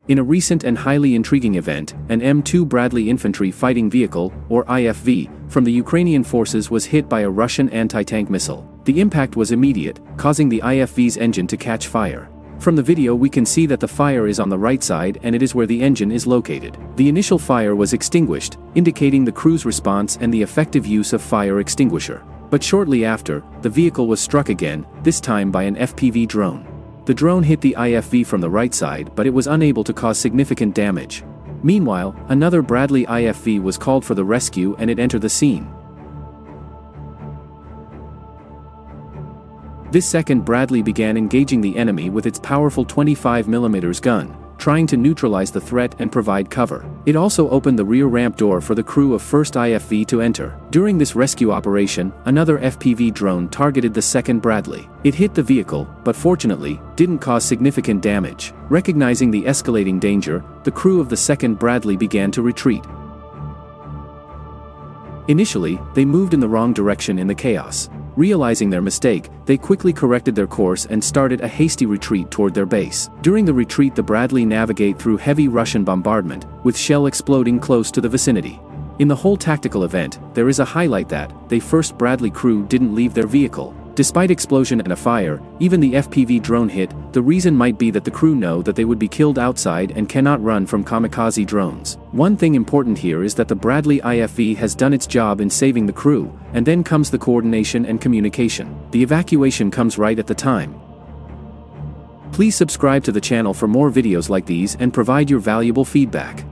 In a recent and highly intriguing event, an M2 Bradley Infantry Fighting Vehicle, or IFV, from the Ukrainian forces was hit by a Russian anti-tank missile. The impact was immediate, causing the IFV's engine to catch fire. From the video we can see that the fire is on the right side and it is where the engine is located. The initial fire was extinguished, indicating the crew's response and the effective use of fire extinguisher. But shortly after, the vehicle was struck again, this time by an FPV drone. The drone hit the IFV from the right side, but it was unable to cause significant damage. Meanwhile, another Bradley IFV was called for the rescue and it entered the scene. This second Bradley began engaging the enemy with its powerful 25mm gun, trying to neutralize the threat and provide cover. It also opened the rear ramp door for the crew of 1st IFV to enter. During this rescue operation, another FPV drone targeted the second Bradley. It hit the vehicle, but fortunately, didn't cause significant damage. Recognizing the escalating danger, the crew of the second Bradley began to retreat. Initially, they moved in the wrong direction in the chaos. Realizing their mistake, they quickly corrected their course and started a hasty retreat toward their base. During the retreat, the Bradley navigate through heavy Russian bombardment, with shell exploding close to the vicinity. In the whole tactical event, there is a highlight that the 1st Bradley crew didn't leave their vehicle. Despite explosion and a fire, even the FPV drone hit. The reason might be that the crew know that they would be killed outside and cannot run from kamikaze drones. One thing important here is that the Bradley IFV has done its job in saving the crew, and then comes the coordination and communication. The evacuation comes right at the time. Please subscribe to the channel for more videos like these and provide your valuable feedback.